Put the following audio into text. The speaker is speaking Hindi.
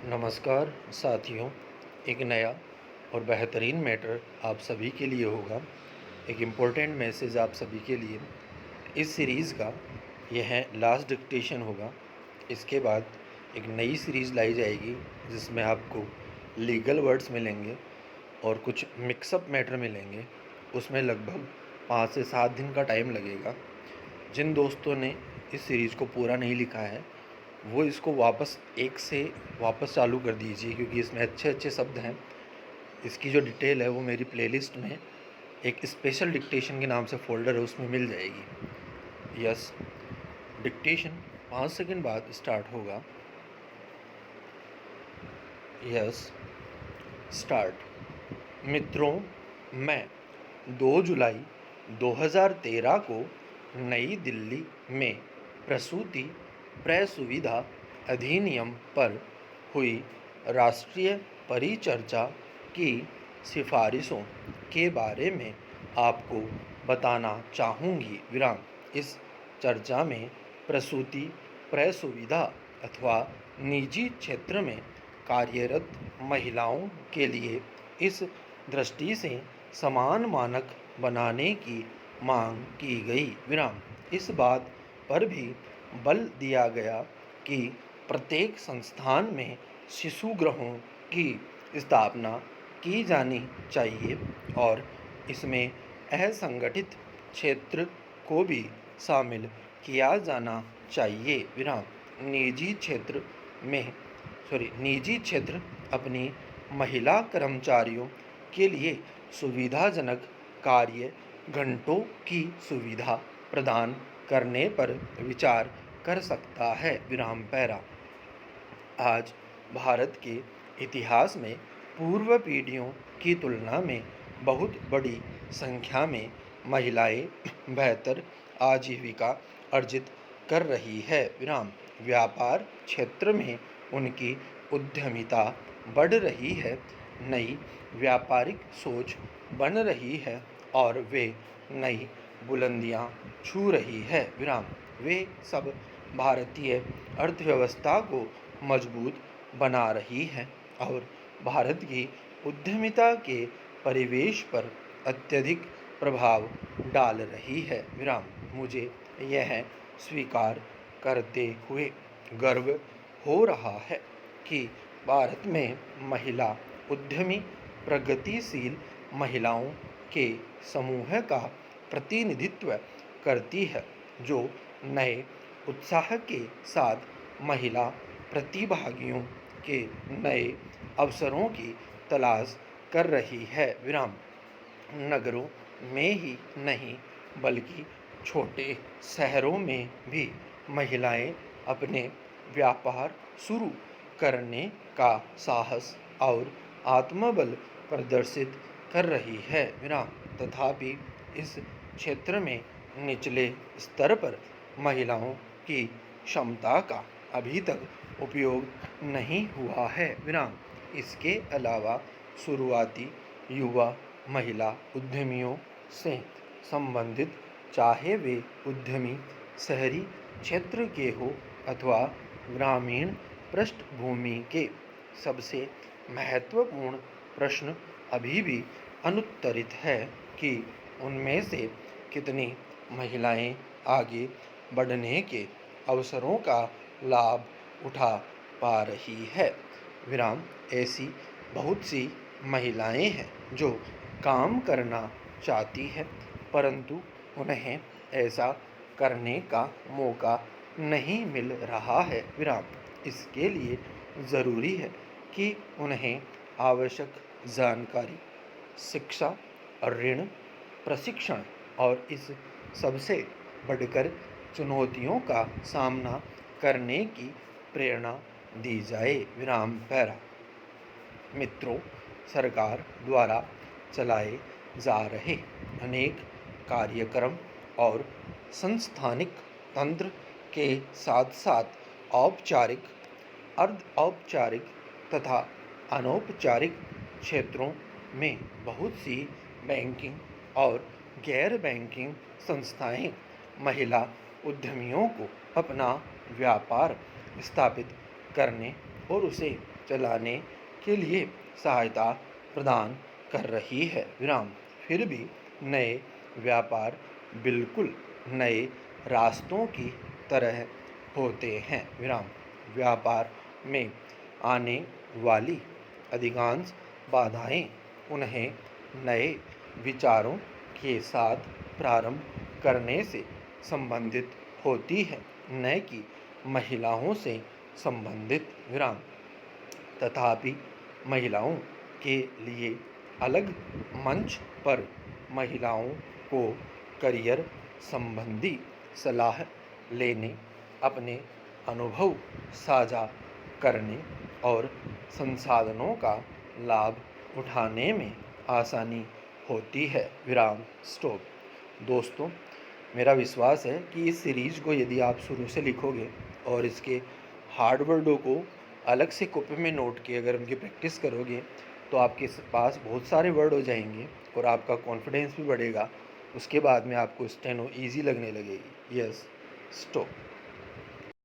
नमस्कार साथियों, एक नया और बेहतरीन मैटर आप सभी के लिए होगा। एक इम्पोर्टेंट मैसेज आप सभी के लिए। इस सीरीज़ का यह लास्ट डिक्टेशन होगा। इसके बाद एक नई सीरीज़ लाई जाएगी जिसमें आपको लीगल वर्ड्स मिलेंगे और कुछ मिक्सअप मैटर मिलेंगे। उसमें लगभग 5 से 7 दिन का टाइम लगेगा। जिन दोस्तों ने इस सीरीज़ को पूरा नहीं लिखा है वो इसको वापस चालू कर दीजिए, क्योंकि इसमें अच्छे अच्छे शब्द हैं। इसकी जो डिटेल है वो मेरी प्लेलिस्ट में एक स्पेशल डिक्टेशन के नाम से फ़ोल्डर है, उसमें मिल जाएगी। यस, डिक्टेशन 5 सेकंड बाद स्टार्ट होगा। Yes, start. मित्रों, मैं 2 जुलाई 2013 को नई दिल्ली में प्रसूति प्रसुविधा अधिनियम पर हुई राष्ट्रीय परिचर्चा की सिफारिशों के बारे में आपको बताना चाहूँगी। इस चर्चा में प्रसूति प्रसुविधा अथवा निजी क्षेत्र में कार्यरत महिलाओं के लिए इस दृष्टि से समान मानक बनाने की मांग की गई। इस बात पर भी बल दिया गया कि प्रत्येक संस्थान में शिशु गृहों की स्थापना की जानी चाहिए और इसमें असंगठित क्षेत्र को भी शामिल किया जाना चाहिए। निजी क्षेत्र में निजी क्षेत्र अपनी महिला कर्मचारियों के लिए सुविधाजनक कार्य घंटों की सुविधा प्रदान करने पर विचार कर सकता है। पैरा। आज भारत के इतिहास में पूर्व पीढ़ियों की तुलना में बहुत बड़ी संख्या में महिलाएं बेहतर आजीविका अर्जित कर रही है। व्यापार क्षेत्र में उनकी उद्यमिता बढ़ रही है, नई व्यापारिक सोच बन रही है और वे नई बुलंदियां छू रही है। वे सब भारतीय अर्थव्यवस्था को मजबूत बना रही है और भारत की उद्यमिता के परिवेश पर अत्यधिक प्रभाव डाल रही है। मुझे यह स्वीकार करते हुए गर्व हो रहा है कि भारत में महिला उद्यमी प्रगतिशील महिलाओं के समूह का प्रतिनिधित्व करती है, जो नए उत्साह के साथ महिला प्रतिभागियों के नए अवसरों की तलाश कर रही है। नगरों में ही नहीं बल्कि छोटे शहरों में भी महिलाएं अपने व्यापार शुरू करने का साहस और आत्मबल प्रदर्शित कर रही है। तथापि इस क्षेत्र में निचले स्तर पर महिलाओं की क्षमता का अभी तक उपयोग नहीं हुआ है। इसके अलावा शुरुआती युवा महिला उद्यमियों से संबंधित, चाहे वे उद्यमी शहरी क्षेत्र के हो अथवा ग्रामीण पृष्ठभूमि के, सबसे महत्वपूर्ण प्रश्न अभी भी अनुत्तरित है कि उनमें से कितनी महिलाएं आगे बढ़ने के अवसरों का लाभ उठा पा रही है। ऐसी बहुत सी महिलाएं हैं जो काम करना चाहती है परंतु उन्हें ऐसा करने का मौका नहीं मिल रहा है। इसके लिए ज़रूरी है कि उन्हें आवश्यक जानकारी, शिक्षा और ऋण, प्रशिक्षण और इस सबसे बढ़कर चुनौतियों का सामना करने की प्रेरणा दी जाए। पैरा। मित्रों, सरकार द्वारा चलाए जा रहे अनेक कार्यक्रम और संस्थानिक तंत्र के साथ साथ औपचारिक, अर्ध औपचारिक तथा अनौपचारिक क्षेत्रों में बहुत सी बैंकिंग और गैर बैंकिंग संस्थाएं महिला उद्यमियों को अपना व्यापार स्थापित करने और उसे चलाने के लिए सहायता प्रदान कर रही है। विराम। फिर भी नए व्यापार बिल्कुल नए रास्तों की तरह होते हैं। विराम। व्यापार में आने वाली अधिकांश बाधाएं उन्हें नए विचारों के साथ प्रारंभ करने से संबंधित होती है, न कि महिलाओं से संबंधित। विराम। तथापि महिलाओं के लिए अलग मंच पर महिलाओं को करियर संबंधी सलाह लेने, अपने अनुभव साझा करने और संसाधनों का लाभ उठाने में आसानी होती है। विराम। स्टॉप। दोस्तों, मेरा विश्वास है कि इस सीरीज़ को यदि आप शुरू से लिखोगे और इसके हार्ड वर्डों को अलग से कॉपी में नोट किए अगर उनकी प्रैक्टिस करोगे तो आपके पास बहुत सारे वर्ड हो जाएंगे और आपका कॉन्फिडेंस भी बढ़ेगा। उसके बाद में आपको स्टेनो ईजी लगने लगेगी। यस। स्टॉप।